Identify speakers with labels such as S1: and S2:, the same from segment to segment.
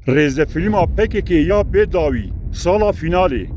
S1: Rêzefîlma PKK ya bêdawî sala finalê.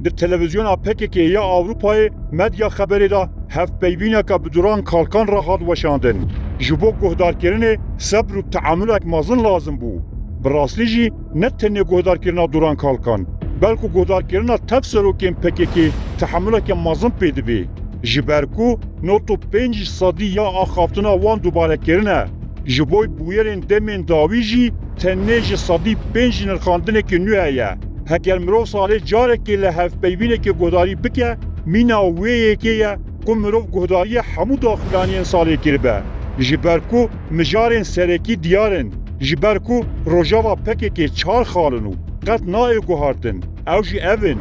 S1: Di televizyona PKK ya Avrupayê medya xeberê da hevpeyvîneka bi duran kalkan re hat weşandin. Ji bo guhdarkirinê sebr û teamülek mezin lazim bû. Bi rastî jî ne tenê guhdarkirina duran kalkan, belku guhdarkirina tev serokên PKK teamüleke mezin pê dibe. Ji ber ku noto 5 sadî ya axaftina wan dubarekirine. Ji bo bûyerên demên dawî jî tenê ji sadî 5 nirxandinekê nû heye. Heger mirov salê carekê li hevpeyvînekê guhdarî bike, mîna wê yekê ye ku mirov guhdariyê hemû daxulaniyên salê kiribe. Ji ber ku mijarên serekî diyar in, ji ber ku rojava PKK çar xalin û qet nayê guhartin. Ew jî ev in.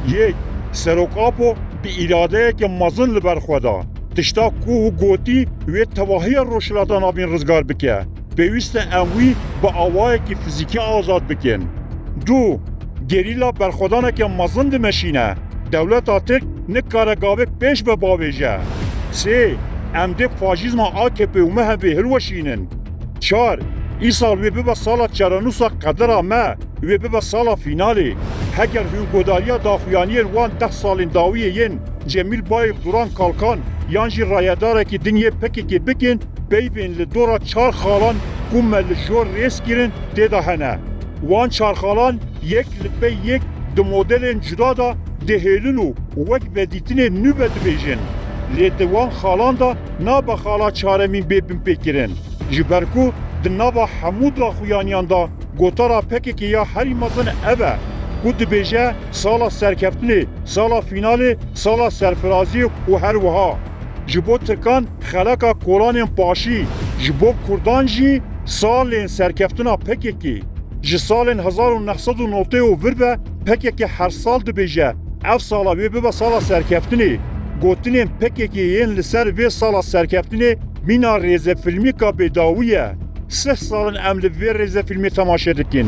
S1: Yek, Serokapo bi îradeyeke mezin li ber xwe da. Tişta ku hû gotî wê tevahiya rojhilata navên rizgar bike. Pêwîst e em wî bi awayekî fizîkî azad bikin. Du, gerîla berxwedaneke mezin dimeşîne. Dewleta Tirk nikare gavek pêş ve bavêje. Sê, em dê faşîzma AKP û MHP hilweşînin. Çar, îsal wê bibe sala çarenûsa qedera me, wê bibe sala finalê. Heger hûngudariya daxuyaniyên wan 10 salên dawiyê yên Cemîl Bayîr Duran Kalkan yan jî rayedarekî dinyê PKK bikin, peyvên li dora çar xalan ku me li jor rêz kirin têda hene. Wan çarxalan yek li pey yek di modelên cuda da dihêlin û wek vedîtinê nû ve dibêjin. Lê di wan xalan da nabe xala çaremîn bêbin pêkirin. Ji ber ku di nava hemû daxuyaniyan da gotara PKK ya herî mezin ev e ku dibêje sala serkeftinê, sala finalê, sala serfiraziyê û her wiha. Ji bo Tirkan xeleka kolanên paşî, ji bo Kurdan jî salên serkeftina PKK. Ji salên 1990 û vir ve PKK her sal dibêje ev sala wê bibe sala serkeftinê. Gotinên PKK yên li ser vê sala serkeftinê mîna rêzefîlmîka bêdawî ye. 3 salin em li vê rêzefîlmê temaşe dikin.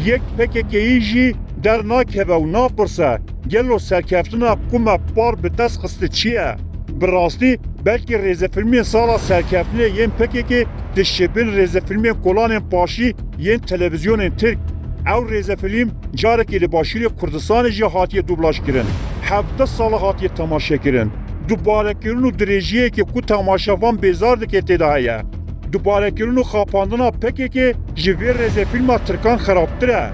S1: Yek PKK'yî jî dernakeve û napirse gelo serkeftina ku me par bi dest xiste çi ye? Bi rastî belkî rêzefîlmên sala serkeftinê yên PKK di şibin rêzefîlmên kolanên paşî yên televizyonên Tirk. Ew rêzefîlm carekê li Başûrê Kurdistanê jî hatiye dublaj kirin. 17 sala hatiye temaşe kirin. Dubarekirin û dirêjiyekê ku temaşevan bêzar dike têda heye. Dubarekirin û xapandina PKK ji vê rêzefîlma Tirkan xerabtir e.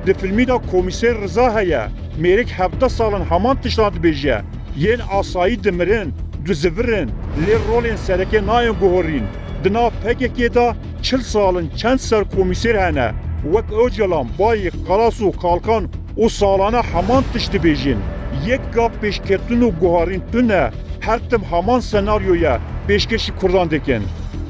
S1: Di filmî da komîser Riza heye. Mêrik 17 salin heman tiştan dibêje. Yên asayî dimirin, dizivirin, lê rolên serekê nayên guhorîn. Di nav PKK da 40 salin çend serkomîser hene. Wek Öcalan, Bayî, Qaras û Kalkan û salane heman tiş dibêjin. Yek gav pêşketin û guharîn tune her tim heman senaryoya pêşkeşî Kurdan dikin.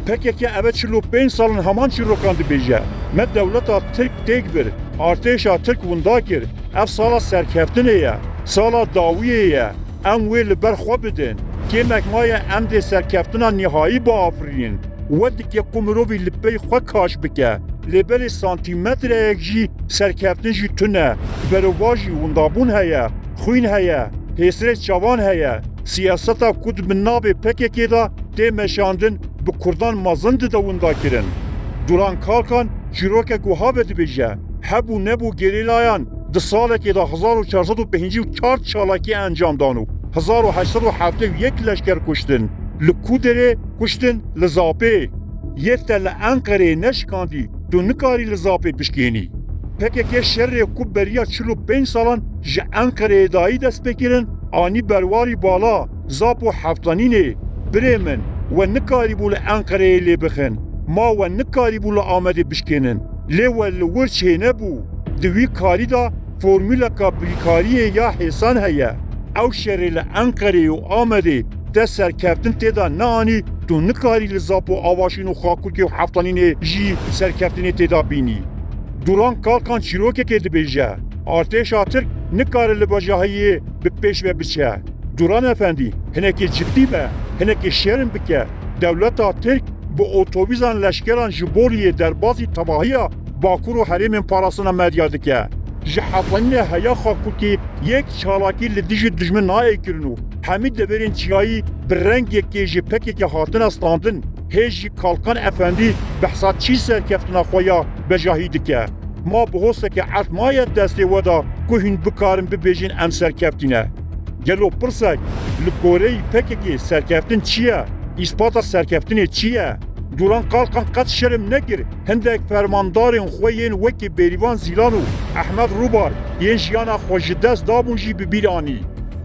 S1: PKK ev 45 salin heman çîrokan dibêje. Me dewleta Tirk têk bir, artêşa Tirk winda kir. Ev sala serkeftinê ye, sala dawiyê ye. Em wê li ber xwe bidin. Kêmek maye em dê serkeftina nihayî biafirînin. We dike ku mirovî li pey xwe kaş bike. Lêbelê santîmetreyek jî serkeftin jî tune. Berova jî windabûn heye, xwîn heye, hêsrê çavan heye. Siyaseta ku di bin navê PKK da tê meşandin bi Kurdan mezin dide winda kirin. Duran Kalkan çîrokek wiha ve dibêje. Hebû nebû gerîlayan di salekê da 1454 çalakî encam dan û 1871 leşker kuştin. Li Kuderê kuştin li Zapê. Yê te li Enqereyê neşikandî, tu nikarî li Zapê bişkênî. PKK şerrê ku beriya 45 salan ji Enqereyê dayî dest pêkirin, anî berwarî bala, Zap û Heftanînê. Birê min, we nikarîbû li Enqereyê lê bixin. Ma we nikarîbû li Amedê bişkênin. Lê we li wir çê nebû. Di wî karî da formûleka bîkariyê ya hêsan heye. Ew şerê li Enqereyê û Amedê te serkeftin têda neanî, tu nikarî li Zap û Avaşîn û Xakûkê û Heftanînê jî serkeftinê têda bînî. Duran Kalkan çîrokekê dibêje. Artêşa Tirk nikare li bejahiyê bi pêş ve biçe. Duran Efendî, hinekê ciddî be, hinekê şerin bike. Dewleta Tirk bi otobîzan leşkeran ji Boliyê derbasî tebahiya Bakur û herêmên parasına medya dike. Ji Heftanînê heya Xakûkê yek çalakî li dijî dijmin nayê kirin û hemî deverên çiyayî bi rengekê ji PKK hatin standin. Hê jî Kalkan Efendî behsa çî serkeftina xwe ya bejahî dike. ما بهوسeke ertmaya destê we da ku hûn bikarin bibêjin em serkeftîne. Gelo pirsek li Koreyê PKK serkeftin çi ye? İspata serkeftinê çi ye? Duran Kalkan qet şerm nekir hindek fermandarên xwe yên wekî Bêrîvan Zîlan û Ehmed Rûbar yên jiyana xwe ji dest dabûn jî bi bîr anî.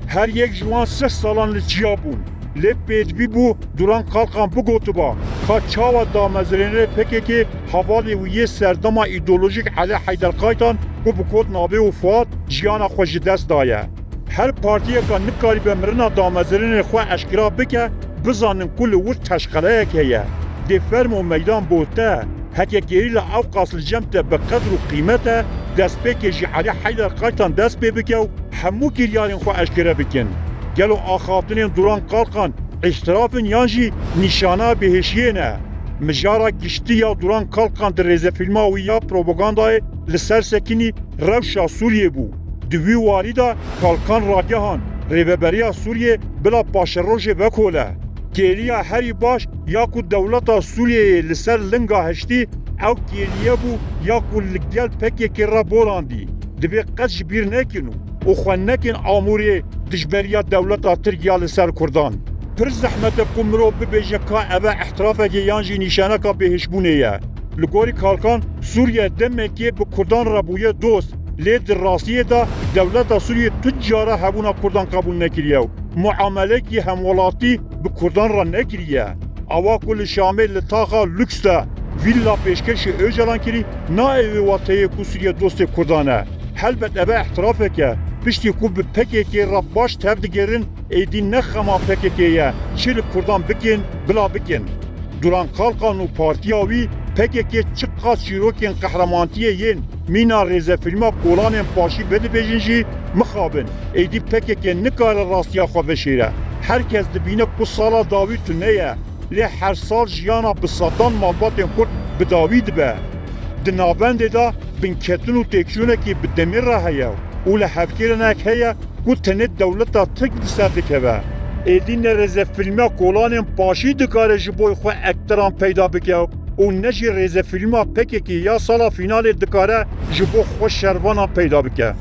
S1: Her yek ji wan 6 salan li çiya bûn. Lê pêdivî bû Duran Kalkan bigotiba ka çawa damezrênê PKK hevalê wî yê serdema îdeolojîk Elî Heyderkaytan ku bi kot navê û Fuad jiyana xwe ji dest daye. Her partiyeka nikaribe mirina damezrênê xwe eşkira bike bizanin ku li wir teşqeleyek heye. Dê fermo meydan bote hekekîrî li Ewqas li cem te bi qedr û qîmete destpêkê jî Elî Heyderkaytan dest pê bike û hemû kiryarên xwe eşkere bikin. Gelo axaftinên Duran Kalkan ihtirafin yan jî nîşana bêhêşiyê ne. Mijara giştiya Duran Kalkan di rêzefîlma wî ya propagandayê li ser sekinî rewşa Sûriyê bû. Di wî warî da Kalkan ragehan rêveberiya Sûriyê bila paşerojê vekole. Kêliya herî baş ya ku dewleta Sûriyeyê li ser linga heştî ew kêliye bû ya ku li gel PKK re bolandî. Divê qet ji bîr nekin û xwe nekin amûrê dijberiya dewleta Tirkiya li ser Kurdan. Pir zehmet e ku mirov bibêje ka ev ihtirafekê yan jî nîşaneka bêhişbûnê ye. Li gorî Kalkan Sûriye demekê bi Kurdan re bûye dost. Lê di rastiyê de dewleta Sûriye tu cara hebûna Kurdan qebûl nekiriye û muamelekî hemwelatî bi Kurdan re nekiriye. Awa ku li Şamê li taxa lüks de vîlla pêşkêşê Öcalan kirî naevê wateyê ku Sûriye dostê Kurdan e. Helbet ev ihtirafeke piştî ku bi PKK re baş tev digerin êdî nexema PKK'ye çi li Kurdan bikin bila bikin. Duran Kalkan û partiya wî PKK çi qas çîrokên qehremaniyê yên mîna rêzefîlma kolanên paşî vedibêjin jî mixabin. Êdî PKK nikare rastiya xwe veşêre. Herkes dibîne ku sala dawî tune ye. Lê her sal jiyana bi sedan malbatên Kurd bi dawî dibe. Di navendê de binketin û têkşûnekî bi demîr re heye û li hevkirinek heye ku tenê dewleta Tirk di ser dikeve. Êdî ne rêzefîlma kolanên paşî dikare ji bo xwe ekteran peyda bike û ne jî rêzefîlma PKK ya sala fînalê dikare ji bo xwe şervanan peyda bike.